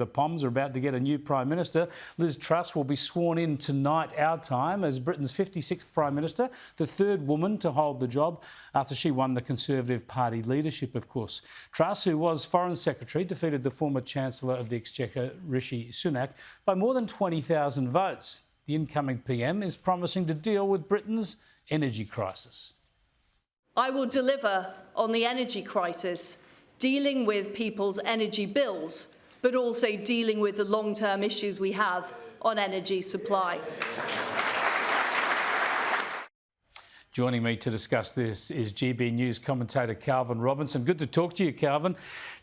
The Poms are about to get a new Prime Minister. Liz Truss will be sworn in tonight, our time, as Britain's 56th Prime Minister, the third woman to hold the job after she won the Conservative Party leadership, of course. Truss, who was Foreign Secretary, defeated the former Chancellor of the Exchequer, Rishi Sunak, by more than 20,000 votes. The incoming PM is promising to deal with Britain's energy crisis. I will deliver on the energy crisis, dealing with people's energy bills, but also dealing with the long-term issues we have on energy supply. Joining me to discuss this is GB News commentator Calvin Robinson. Good to talk to you, Calvin.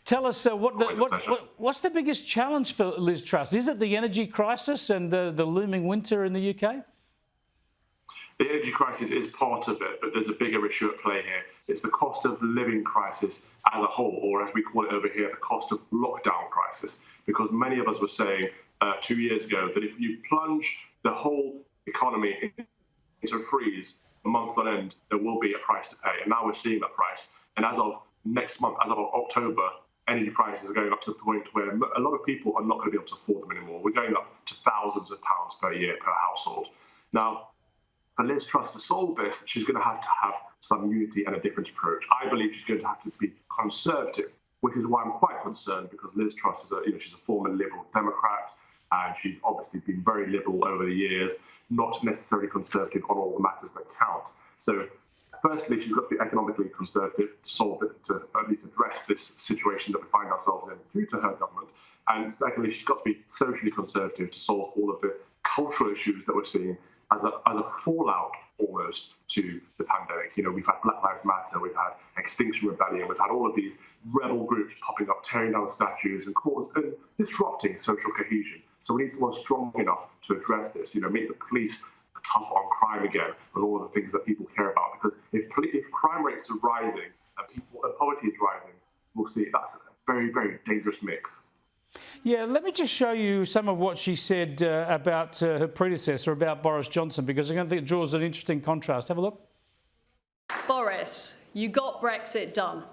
Tell us, what's the biggest challenge for Liz Truss? Is it the energy crisis and the looming winter in the UK? The energy crisis is part of it, but there's a bigger issue at play here. It's the cost of living crisis as a whole, or as we call it over here, the cost of lockdown crisis. Because many of us were saying 2 years ago that if you plunge the whole economy into a freeze for months on end, there will be a price to pay. And now we're seeing that price. And as of next month, as of October, energy prices are going up to the point where a lot of people are not going to be able to afford them anymore. We're going up to thousands of pounds per year per household. Now, for Liz Truss to solve this, she's going to have some unity and a different approach. I believe she's going to have to be conservative, which is why I'm quite concerned, because Liz Truss is she's a former Liberal Democrat, and she's obviously been very liberal over the years, not necessarily conservative on all the matters that count. So, firstly, she's got to be economically conservative to solve it, to at least address this situation that we find ourselves in due to her government. And secondly, she's got to be socially conservative to solve all of the cultural issues that we're seeing as a fallout almost to the pandemic. You know, we've had Black Lives Matter, we've had Extinction Rebellion, we've had all of these rebel groups popping up, tearing down statues and disrupting social cohesion. So we need someone strong enough to address this, make the police tough on crime again and all of the things that people care about. Because if crime rates are rising and poverty is rising, we'll see that's a very, very dangerous mix. Yeah, let me just show you some of what she said about her predecessor, about Boris Johnson, because I think it draws an interesting contrast. Have a look. Boris, you got Brexit done.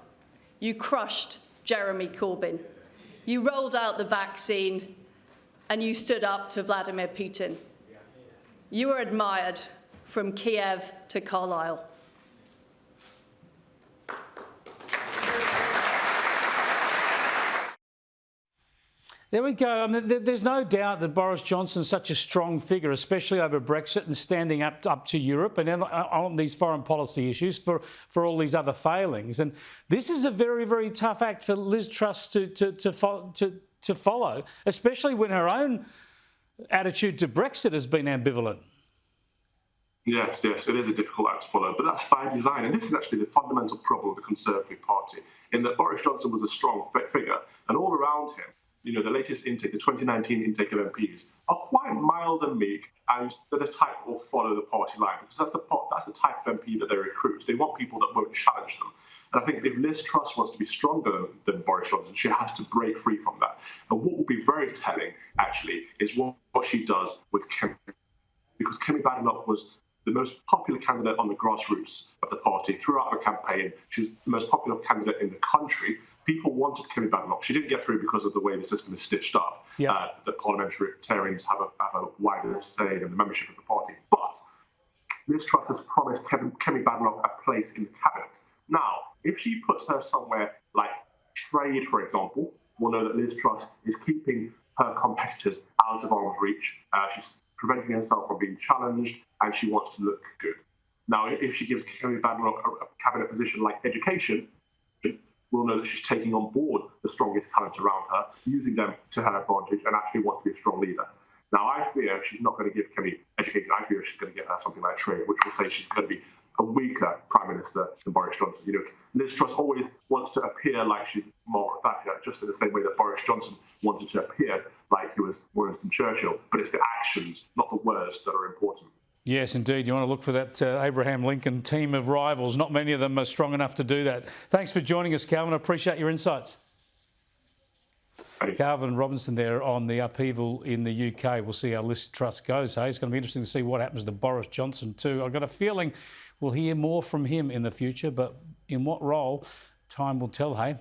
You crushed Jeremy Corbyn. You rolled out the vaccine and you stood up to Vladimir Putin. You were admired from Kiev to Carlisle. There we go. I mean, there's no doubt that Boris Johnson's such a strong figure, especially over Brexit and standing up to Europe and on these foreign policy issues for all these other failings. And this is a very, very tough act for Liz Truss to follow, especially when her own attitude to Brexit has been ambivalent. Yes, it is a difficult act to follow, but that's by design. And this is actually the fundamental problem of the Conservative Party, in that Boris Johnson was a strong figure, and all around him, the latest intake, the 2019 intake of MPs, are quite mild and meek, and they're the type that will follow the party line, because that's the type of MP that they recruit. They want people that won't challenge them. And I think if Liz Truss wants to be stronger than Boris Johnson, she has to break free from that. And what will be very telling, actually, is what she does with Kemi. Because Kemi Badenoch was the most popular candidate on the grassroots of the party throughout the campaign. She's the most popular candidate in the country. People wanted Kemi Badenoch. She didn't get through because of the way the system is stitched up. Yeah. The parliamentarians have a wider say in the membership of the party. But Liz Truss has promised Kemi Badenoch a place in the cabinet. Now, if she puts her somewhere like trade, for example, we'll know that Liz Truss is keeping her competitors out of arm's reach. She's preventing herself from being challenged, and she wants to look good. Now, if she gives Kemi Badenoch a cabinet position like education, we'll know that she's taking on board the strongest talent around her, using them to her advantage, and actually wants to be a strong leader. Now, I fear she's not going to give Kemi education. I fear she's going to give her something like trade, which will say she's going to be a weaker Prime Minister than Boris Johnson. Liz Truss always wants to appear like she's Margaret Thatcher, just in the same way that Boris Johnson wanted to appear like he was Winston Churchill. But it's the actions, not the words, that are important. Yes, indeed. You want to look for that Abraham Lincoln team of rivals. Not many of them are strong enough to do that. Thanks for joining us, Calvin. I appreciate your insights. Calvin Robinson there on the upheaval in the UK. We'll see how Liz Truss goes. Hey, it's going to be interesting to see what happens to Boris Johnson too. I've got a feeling we'll hear more from him in the future, but in what role, time will tell, hey.